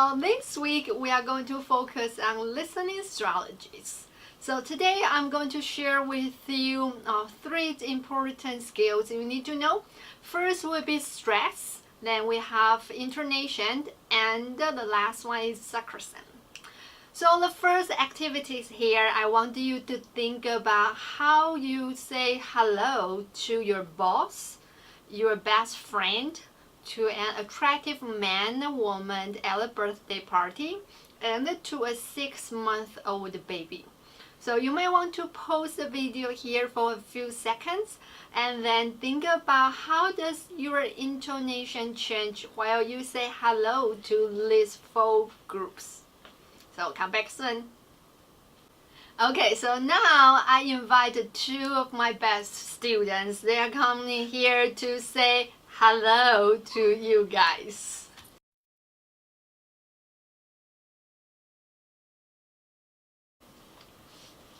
So this week we are going to focus on listening strategies. So today I'm going to share with you three important skills you need to know. First will be stress, then we have intonation, and the last one is sarcasm. So the first activities here, I want you to think about how you say hello to your boss, your best friend, to an attractive man or woman at a birthday party, and to a 6-month-old baby. So you may want to pause the video here for a few seconds and then think about how does your intonation change while you say hello to these 4 groups. So come back soon. Okay, so now I invited 2 of my best students. They are coming here to say hello to you guys.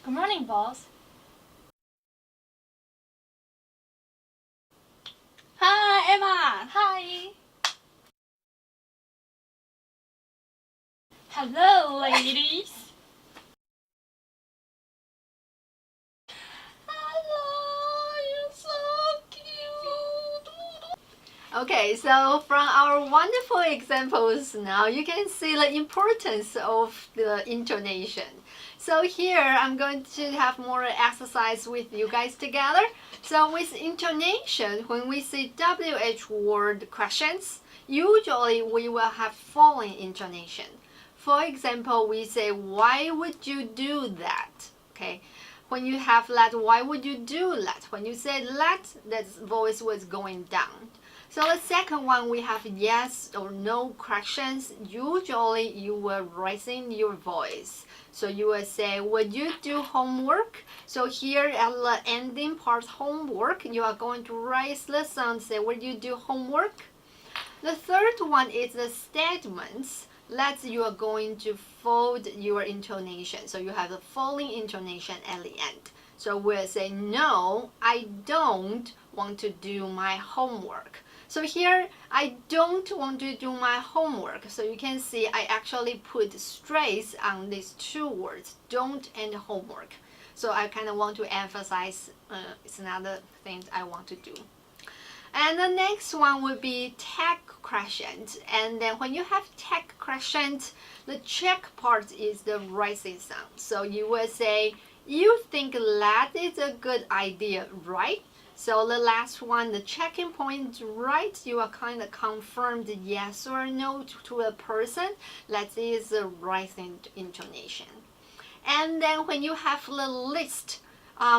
Good morning, boss. Hi, Emma. Hi. Hello, ladies. Hello, you're so cute. Okay, so from our wonderful examples now, you can see the importance of the intonation. So here, I'm going to have more exercise with you guys together. So with intonation, when we say WH word questions, usually we will have following intonation. For example, we say, why would you do that? Okay. When you have that, why would you do that? When you say that, that voice was going down. So the second one, we have yes or no questions. Usually you will raising your voice. So you will say, would you do homework? So here at the ending part, homework, you are going to raise the sound, say, would you do homework? The third one is the statements. That you are going to fold your intonation. So you have the following intonation at the end. So we'll say, no, I don't want to do my homework. So here, I don't want to do my homework. So you can see I actually put stress on these 2 words, don't and homework. So I kind of want to emphasize it's another thing I want to do. And the next one would be tag questions. And then when you have tag questions, the check part is the rising sound. So you will say, you think that is a good idea, right? So the last one, the checking point, right? You are kind of confirmed yes or no to a person. That is the rising intonation. And then when you have the list,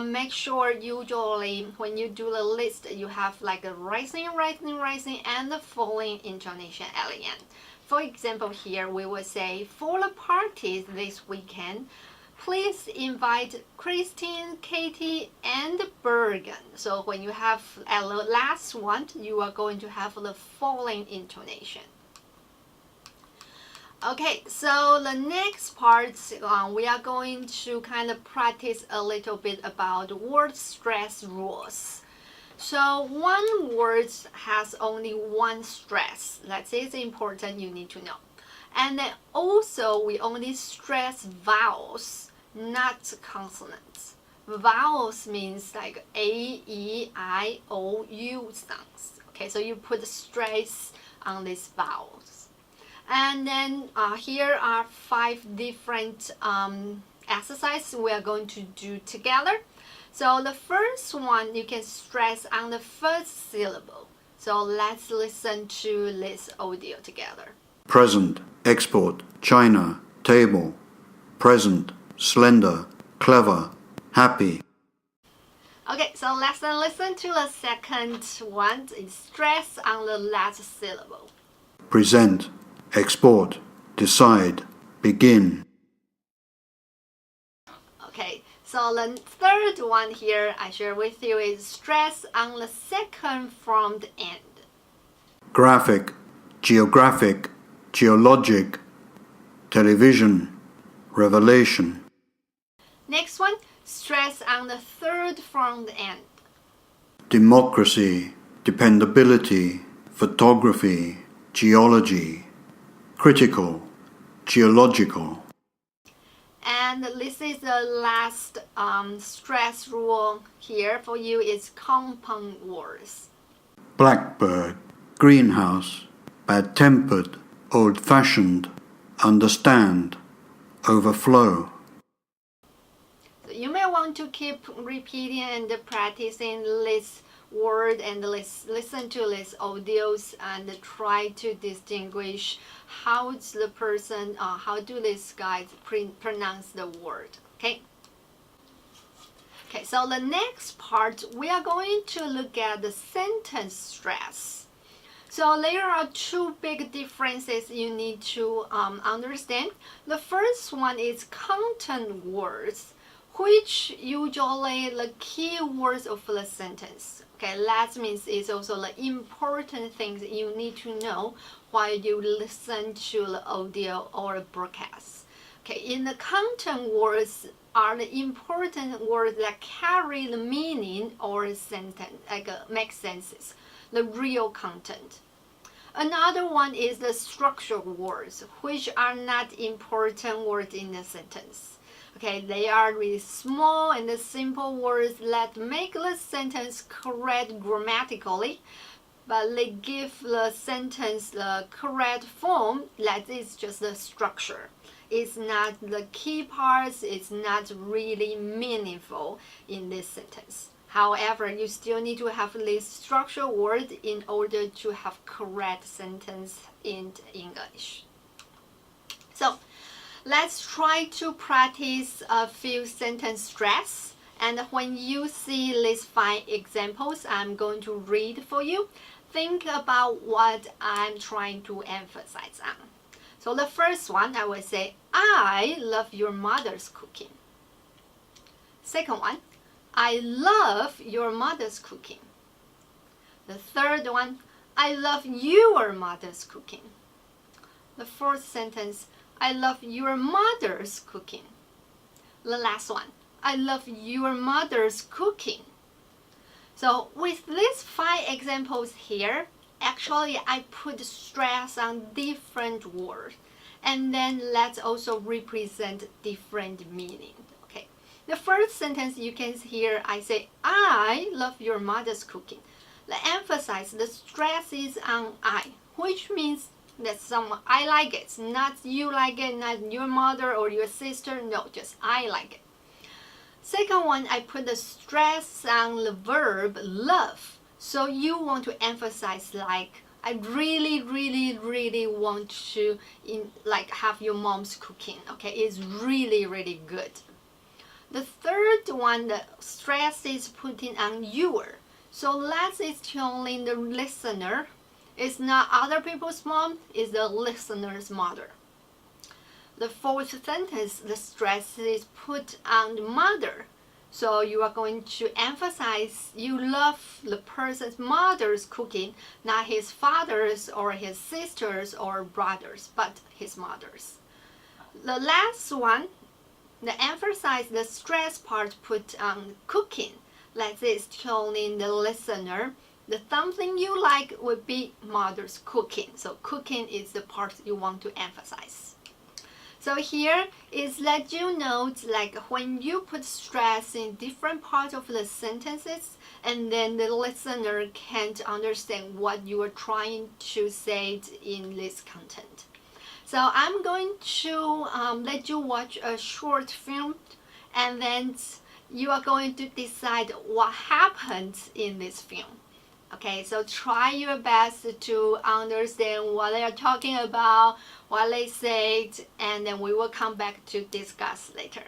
make sure usually when you do the list, you have like a rising, and the falling intonation at the end. For example, here we will say, for the parties this weekend, please invite Christine, Katie, and Bergen. So when you have at the last one, you are going to have the falling intonation. Okay, so the next part, we are going to kind of practice a little bit about word stress rules. So one word has only one stress. That is important, you need to know. And then also we only stress vowels, not consonants. Vowels means like A, E, I, O, U sounds. Okay, so you put stress on these vowels. And then here are 5 different exercises we are going to do together. So the first one, you can stress on the first syllable. So let's listen to this audio together. Present, export, China, table, present, slender, clever, happy. Okay, so let's then listen to the second one. It's stress on the last syllable. Present, export, decide, begin. Okay, so the third one here I share with you is stress on the second from the end. Graphic, geographic, geologic, television, revelation. Next one, stress on the third from the end. Democracy, dependability, photography, geology, critical, geological, And this is the last stress rule here for you is compound words. blackbird, greenhouse, bad-tempered, old-fashioned, understand, overflow. So you may want to keep repeating and practicing this word and listen to these audios and try to distinguish how the person, how do these guys pronounce the word. Okay. Okay, so the next part we are going to look at the sentence stress. So there are two big differences you need to understand. The first one is content words, which usually the key words of the sentence. Okay, that means it's also the important things you need to know while you listen to the audio or broadcast. Okay, in the content words are the important words that carry the meaning or sentence, like make senses, the real content. Another one is the structural words, which are not important words in the sentence. Okay, they are really small and simple words that make the sentence correct grammatically, but they give the sentence the correct form. That is just the structure. It's not the key parts. It's not really meaningful in this sentence. However, you still need to have this structural word in order to have correct sentence in English. So let's try to practice a few sentence stress. And when you see these 5 examples, I'm going to read for you. Think about what I'm trying to emphasize on. So the first one, I will say, I love your mother's cooking. Second one, I love your mother's cooking. The third one, I love your mother's cooking. The fourth sentence, I love your mother's cooking. The last one, I love your mother's cooking. So with these 5 examples here, actually I put stress on different words, and then let's also represent different meaning. Okay. The first sentence you can hear I say, I love your mother's cooking. The emphasis, the stress is on I, which means that someone, I like it, not you like it, not your mother or your sister, no, just I like it. Second one, I put the stress on the verb love. So you want to emphasize like, I really, really, really want to have your mom's cooking. Okay, it's really, really good. The third one, the stress is putting on your. So that is telling the listener, it's not other people's mom, it's the listener's mother. The fourth sentence, the stress is put on the mother. So you are going to emphasize you love the person's mother's cooking, not his father's or his sister's or brother's, but his mother's. The last one, the emphasize the stress part put on cooking. That is telling the listener the something you like would be mother's cooking. So cooking is the part you want to emphasize. So here is let you know like when you put stress in different parts of the sentences, and then the listener can't understand what you are trying to say in this content. So I'm going to let you watch a short film, and then you are going to decide what happened in this film. Okay, so try your best to understand what they are talking about, what they said, and then we will come back to discuss later.